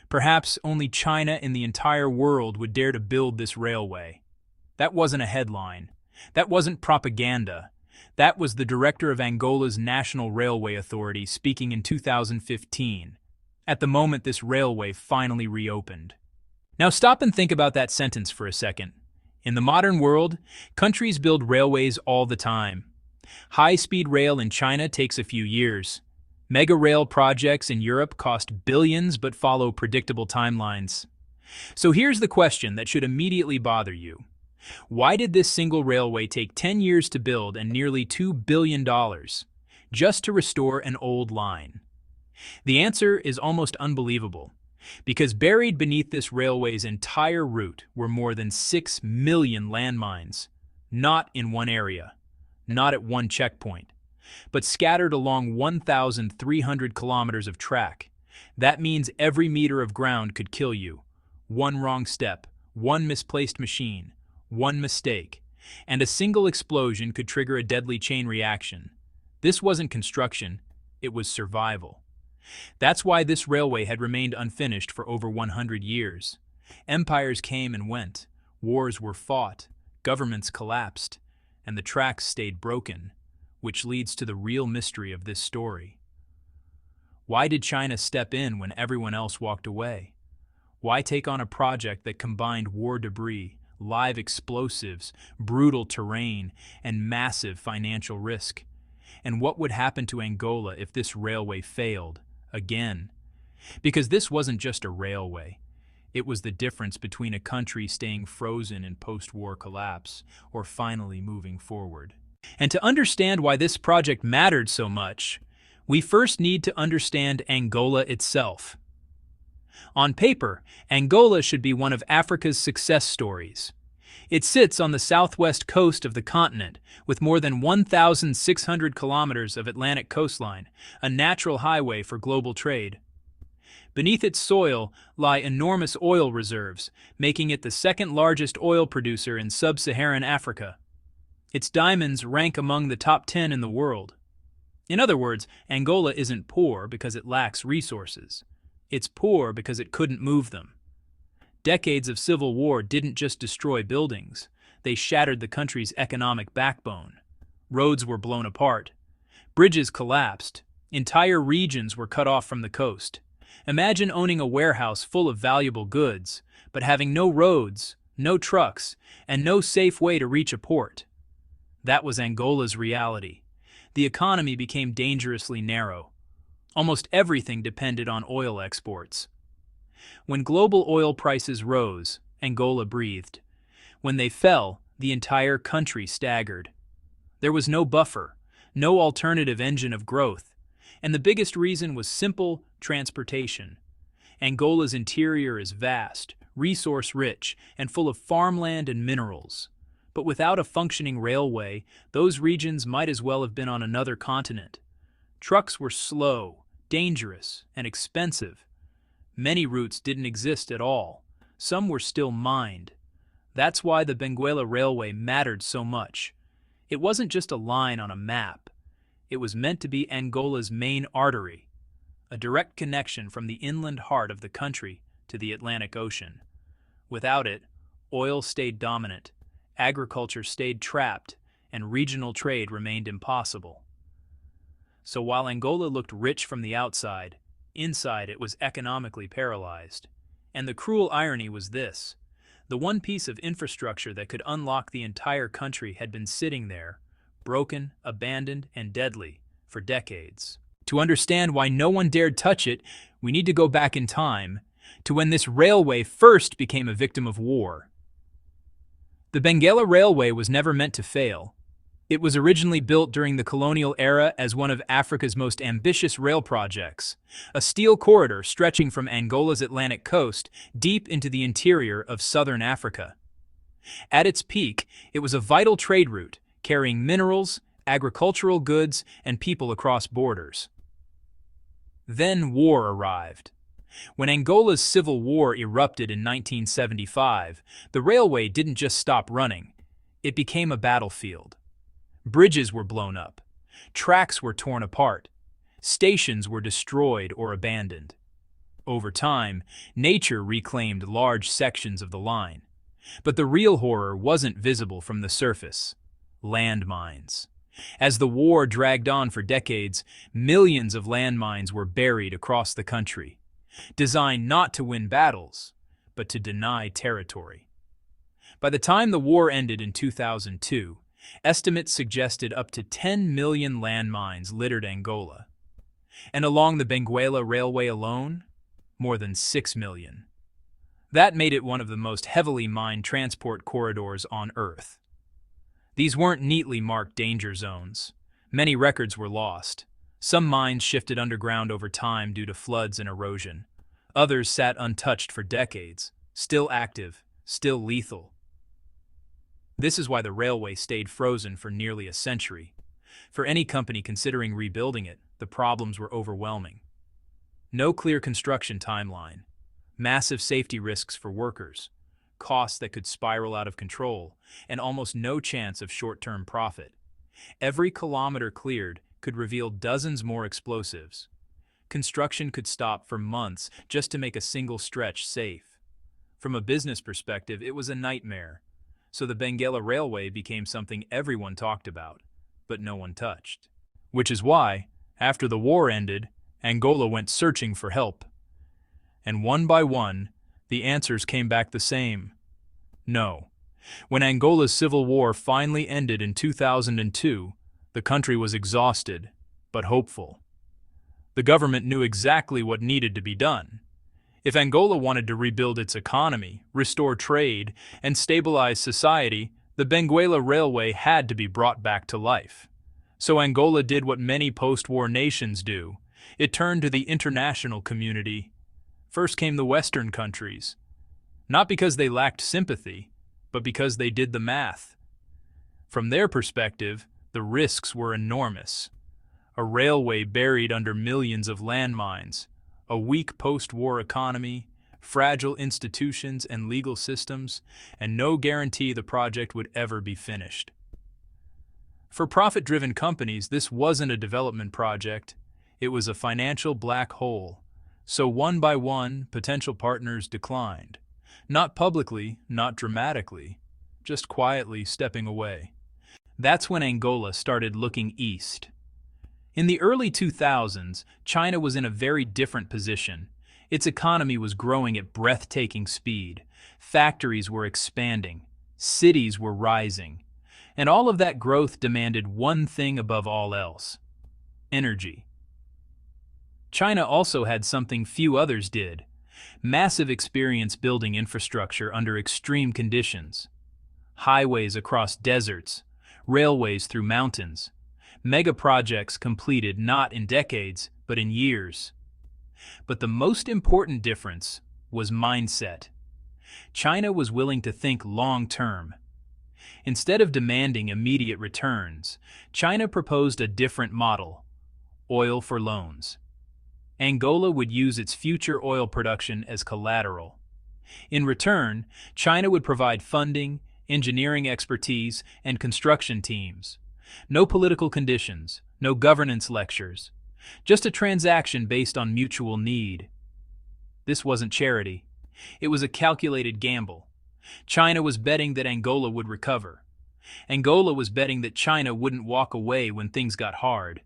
Perhaps only China in the entire world would dare to build this railway. That wasn't a headline. That wasn't propaganda. That was the director of Angola's National Railway Authority speaking in 2015, at the moment this railway finally reopened. Now stop and think about that sentence for a second. In the modern world, countries build railways all the time. High-speed rail in China takes a few years. Mega rail projects in Europe cost billions but follow predictable timelines. So here's the question that should immediately bother you. Why did this single railway take 10 years to build and nearly $2 billion just to restore an old line? The answer is almost unbelievable, because buried beneath this railway's entire route were more than 6 million landmines, not in one area, not at one checkpoint, but scattered along 1,300 kilometers of track. That means every meter of ground could kill you. One wrong step, one misplaced machine, one mistake, and a single explosion could trigger a deadly chain reaction. This wasn't construction, it was survival. That's why this railway had remained unfinished for over 100 years. Empires came and went, wars were fought, governments collapsed, and the tracks stayed broken, which leads to the real mystery of this story. Why did China step in when everyone else walked away? Why take on a project that combined war debris, live explosives, brutal terrain, and massive financial risk? And what would happen to Angola if this railway failed? Again. Because this wasn't just a railway. It was the difference between a country staying frozen in post-war collapse or finally moving forward. And to understand why this project mattered so much, we first need to understand Angola itself. On paper, Angola should be one of Africa's success stories. It sits on the southwest coast of the continent, with more than 1,600 kilometers of Atlantic coastline, a natural highway for global trade. Beneath its soil lie enormous oil reserves, making it the second largest oil producer in sub-Saharan Africa. Its diamonds rank among the top 10 in the world. In other words, Angola isn't poor because it lacks resources. It's poor because it couldn't move them. Decades of civil war didn't just destroy buildings, they shattered the country's economic backbone. Roads were blown apart. Bridges collapsed. Entire regions were cut off from the coast. Imagine owning a warehouse full of valuable goods, but having no roads, no trucks, and no safe way to reach a port. That was Angola's reality. The economy became dangerously narrow. Almost everything depended on oil exports. When global oil prices rose, Angola breathed. When they fell, the entire country staggered. There was no buffer, no alternative engine of growth, and the biggest reason was simple: transportation. Angola's interior is vast, resource-rich, and full of farmland and minerals. But without a functioning railway, those regions might as well have been on another continent. Trucks were slow, dangerous, and expensive. Many routes didn't exist at all. Some were still mined. That's why the Benguela Railway mattered so much. It wasn't just a line on a map. It was meant to be Angola's main artery, a direct connection from the inland heart of the country to the Atlantic Ocean. Without it, oil stayed dominant, agriculture stayed trapped, and regional trade remained impossible. So while Angola looked rich from the outside, inside it was economically paralyzed. And the cruel irony was this: the one piece of infrastructure that could unlock the entire country had been sitting there, broken, abandoned, and deadly, for decades. To understand why no one dared touch it, we need to go back in time, to when this railway first became a victim of war. The Benguela Railway was never meant to fail. It was originally built during the colonial era as one of Africa's most ambitious rail projects, a steel corridor stretching from Angola's Atlantic coast deep into the interior of southern Africa. At its peak, it was a vital trade route, carrying minerals, agricultural goods, and people across borders. Then war arrived. When Angola's civil war erupted in 1975, the railway didn't just stop running. It became a battlefield. Bridges were blown up. Tracks were torn apart. Stations were destroyed or abandoned. over time, nature reclaimed large sections of the line. But the real horror wasn't visible from the surface. Landmines. As the war dragged on for decades, millions of landmines were buried across the country, designed not to win battles, but to deny territory. By the time the war ended in 2002, estimates suggested up to 10 million landmines littered Angola. And along the Benguela Railway alone, more than 6 million. That made it one of the most heavily mined transport corridors on Earth. These weren't neatly marked danger zones. Many records were lost. Some mines shifted underground over time due to floods and erosion. Others sat untouched for decades, still active, still lethal. This is why the railway stayed frozen for nearly a century. For any company considering rebuilding it, the problems were overwhelming. No clear construction timeline, massive safety risks for workers, costs that could spiral out of control, and almost no chance of short-term profit. Every kilometer cleared could reveal dozens more explosives. Construction could stop for months just to make a single stretch safe. From a business perspective, it was a nightmare. So the Benguela Railway became something everyone talked about, but no one touched. Which is why, after the war ended, Angola went searching for help. And one by one, the answers came back the same. No. When Angola's civil war finally ended in 2002, the country was exhausted, but hopeful. The government knew exactly what needed to be done. If Angola wanted to rebuild its economy, restore trade, and stabilize society, the Benguela Railway had to be brought back to life. So Angola did what many post-war nations do. It turned to the international community. First came the Western countries. Not because they lacked sympathy, but because they did the math. From their perspective, the risks were enormous. A railway buried under millions of landmines, a weak post-war economy, fragile institutions and legal systems, and no guarantee the project would ever be finished. For profit-driven companies, this wasn't a development project. It was a financial black hole. So one by one, potential partners declined. Not publicly, not dramatically, just quietly stepping away. That's when Angola started looking east. In the early 2000s, China was in a very different position. Its economy was growing at breathtaking speed. Factories were expanding. Cities were rising. And all of that growth demanded one thing above all else: energy. China also had something few others did: massive experience building infrastructure under extreme conditions. Highways across deserts, railways through mountains. Mega projects completed not in decades, but in years. But the most important difference was mindset. China was willing to think long-term. Instead of demanding immediate returns, China proposed a different model: oil for loans. Angola would use its future oil production as collateral. In return, China would provide funding, engineering expertise, and construction teams. No political conditions, no governance lectures, just a transaction based on mutual need. This wasn't charity. It was a calculated gamble. China was betting that Angola would recover. Angola was betting that China wouldn't walk away when things got hard.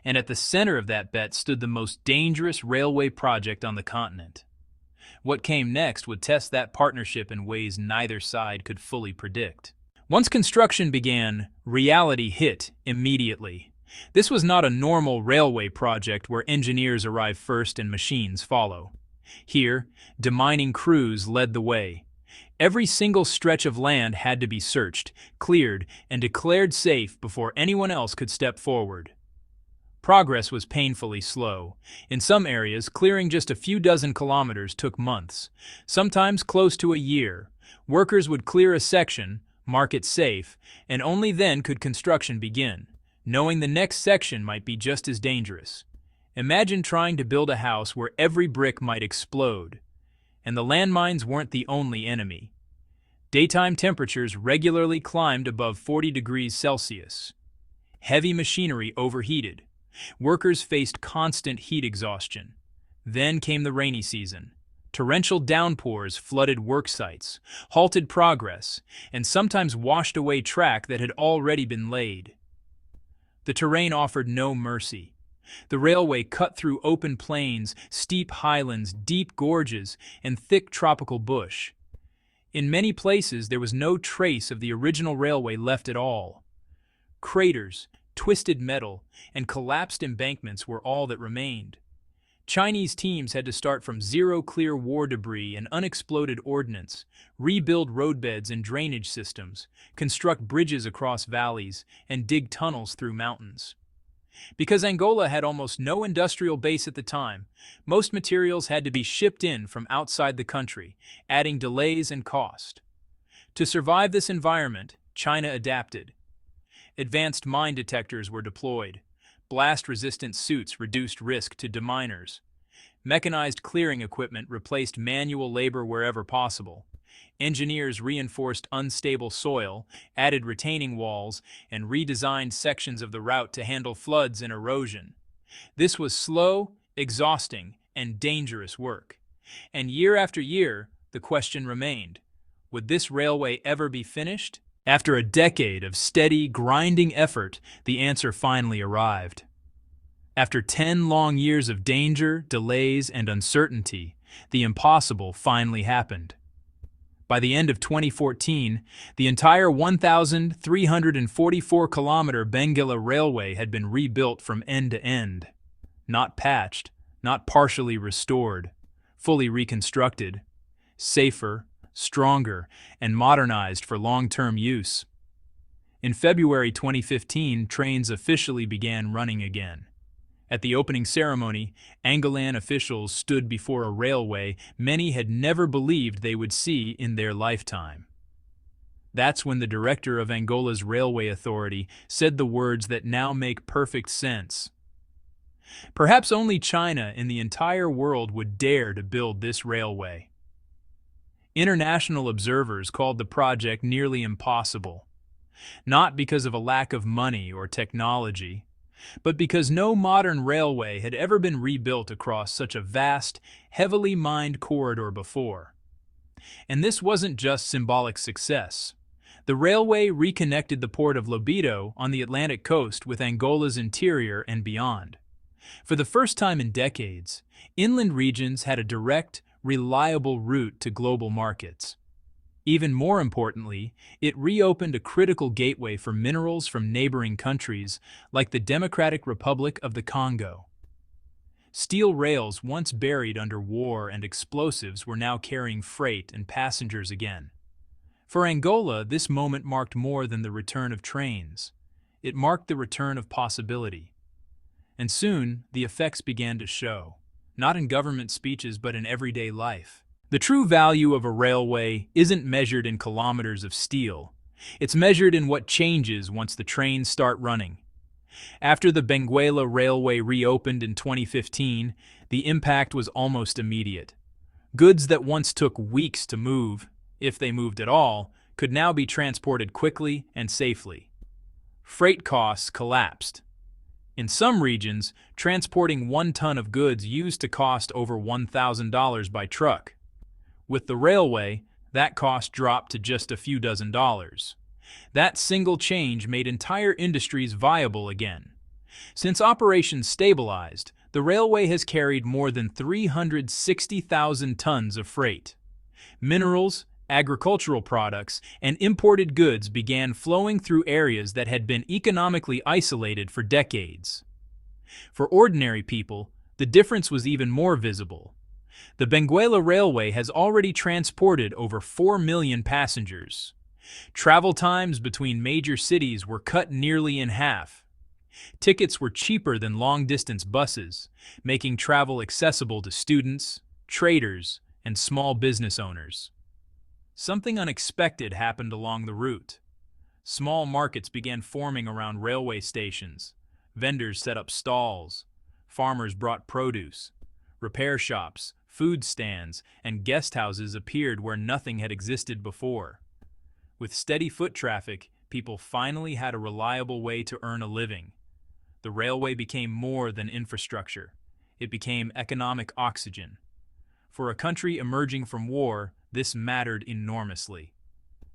And at the center of that bet stood the most dangerous railway project on the continent. What came next would test that partnership in ways neither side could fully predict. Once construction began, reality hit immediately. This was not a normal railway project where engineers arrive first and machines follow. Here, demining crews led the way. Every single stretch of land had to be searched, cleared, and declared safe before anyone else could step forward. Progress was painfully slow. In some areas, clearing just a few dozen kilometers took months, sometimes close to a year. Workers would clear a section, mark it safe, and only then could construction begin, knowing the next section might be just as dangerous. Imagine trying to build a house where every brick might explode. And the landmines weren't the only enemy. Daytime temperatures regularly climbed above 40 degrees Celsius. Heavy machinery overheated. Workers faced constant heat exhaustion. Then came the rainy season. Torrential downpours flooded work sites, halted progress, and sometimes washed away track that had already been laid. The terrain offered no mercy. The railway cut through open plains, steep highlands, deep gorges, and thick tropical bush. In many places, there was no trace of the original railway left at all. Craters, twisted metal, and collapsed embankments were all that remained. Chinese teams had to start from zero, clear war debris and unexploded ordnance, rebuild roadbeds and drainage systems, construct bridges across valleys, and dig tunnels through mountains. Because Angola had almost no industrial base at the time, most materials had to be shipped in from outside the country, adding delays and cost. To survive this environment, China adapted. Advanced mine detectors were deployed. Blast-resistant suits reduced risk to deminers. Mechanized clearing equipment replaced manual labor wherever possible. Engineers reinforced unstable soil, added retaining walls, and redesigned sections of the route to handle floods and erosion. This was slow, exhausting, and dangerous work. And year after year, the question remained, would this railway ever be finished? After a decade of steady, grinding effort, the answer finally arrived. After 10 long years of danger, delays, and uncertainty, the impossible finally happened. By the end of 2014, the entire 1,344-kilometer Benguela Railway had been rebuilt from end to end. Not patched, not partially restored, fully reconstructed, safer, stronger, and modernized for long-term use. In February 2015, trains officially began running again. At the opening ceremony, Angolan officials stood before a railway many had never believed they would see in their lifetime. That's when the director of Angola's railway authority said the words that now make perfect sense. Perhaps only China in the entire world would dare to build this railway. International observers called the project nearly impossible, not because of a lack of money or technology, but because no modern railway had ever been rebuilt across such a vast, heavily mined corridor before. And this wasn't just symbolic success. The railway reconnected the port of Lobito on the Atlantic coast with Angola's interior and beyond. For the first time in decades, inland regions had a direct, reliable route to global markets. Even more importantly, it reopened a critical gateway for minerals from neighboring countries like the Democratic Republic of the Congo. Steel rails once buried under war and explosives were now carrying freight and passengers again. For Angola, this moment marked more than the return of trains. It marked the return of possibility. And soon, the effects began to show, not in government speeches but in everyday life. The true value of a railway isn't measured in kilometers of steel. It's measured in what changes once the trains start running. After the Benguela Railway reopened in 2015, the impact was almost immediate. Goods that once took weeks to move, if they moved at all, could now be transported quickly and safely. Freight costs collapsed. In some regions, transporting 1 ton of goods used to cost over $1,000 by truck. With the railway, that cost dropped to just a few dozen dollars. That single change made entire industries viable again. Since operations stabilized, the railway has carried more than 360,000 tons of freight. Minerals, agricultural products, and imported goods began flowing through areas that had been economically isolated for decades. For ordinary people, the difference was even more visible. The Benguela Railway has already transported over 4 million passengers. Travel times between major cities were cut nearly in half. Tickets were cheaper than long-distance buses, making travel accessible to students, traders, and small business owners. Something unexpected happened along the route. Small markets began forming around railway stations. Vendors set up stalls. Farmers brought produce. Repair shops, food stands, and guest houses appeared where nothing had existed before. With steady foot traffic, people finally had a reliable way to earn a living. The railway became more than infrastructure. It became economic oxygen. For a country emerging from war, this mattered enormously.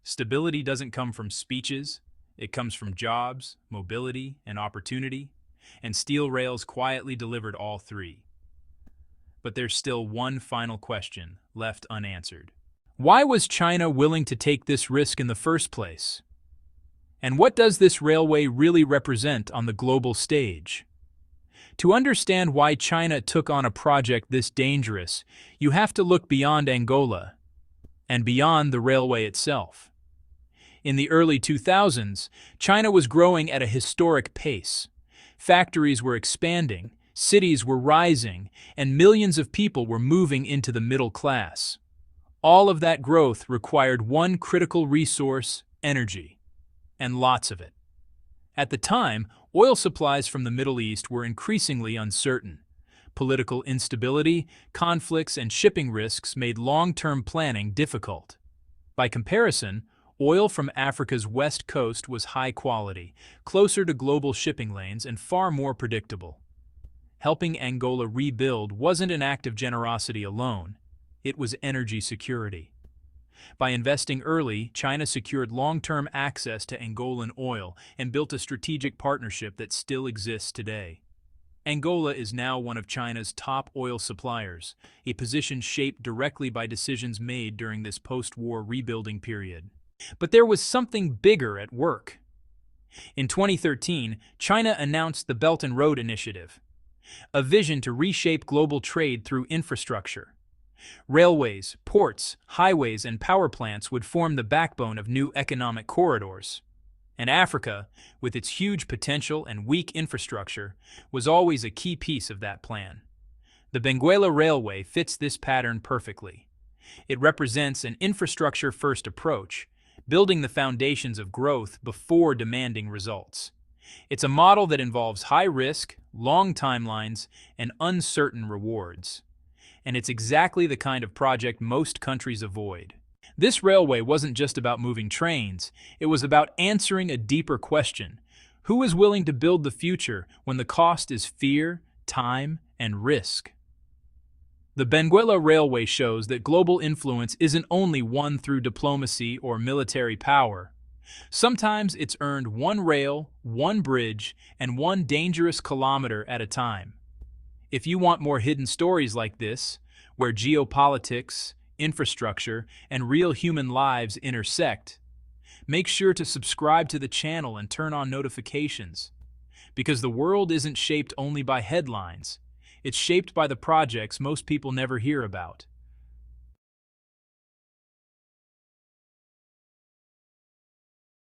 Stability doesn't come from speeches, it comes from jobs, mobility, and opportunity, and steel rails quietly delivered all three. But there's still one final question left unanswered. Why was China willing to take this risk in the first place? And what does this railway really represent on the global stage? To understand why China took on a project this dangerous, you have to look beyond Angola and beyond the railway itself. In the early 2000s, China was growing at a historic pace. Factories were expanding, cities were rising, and millions of people were moving into the middle class. All of that growth required one critical resource: energy, and lots of it. At the time, oil supplies from the Middle East were increasingly uncertain. Political instability, conflicts, and shipping risks made long-term planning difficult. By comparison, oil from Africa's west coast was high quality, closer to global shipping lanes, and far more predictable. Helping Angola rebuild wasn't an act of generosity alone, it was energy security. By investing early, China secured long-term access to Angolan oil and built a strategic partnership that still exists today. Angola is now one of China's top oil suppliers, a position shaped directly by decisions made during this post-war rebuilding period. But there was something bigger at work. In 2013, China announced the Belt and Road Initiative, a vision to reshape global trade through infrastructure. Railways, ports, highways, and power plants would form the backbone of new economic corridors. And Africa, with its huge potential and weak infrastructure, was always a key piece of that plan. The Benguela Railway fits this pattern perfectly. It represents an infrastructure-first approach, building the foundations of growth before demanding results. It's a model that involves high risk, long timelines, and uncertain rewards. And it's exactly the kind of project most countries avoid. This railway wasn't just about moving trains, it was about answering a deeper question. Who is willing to build the future when the cost is fear, time, and risk? The Benguela Railway shows that global influence isn't only won through diplomacy or military power. Sometimes it's earned one rail, one bridge, and one dangerous kilometer at a time. If you want more hidden stories like this, where geopolitics, infrastructure, and real human lives intersect, make sure to subscribe to the channel and turn on notifications. Because the world isn't shaped only by headlines, it's shaped by the projects most people never hear about.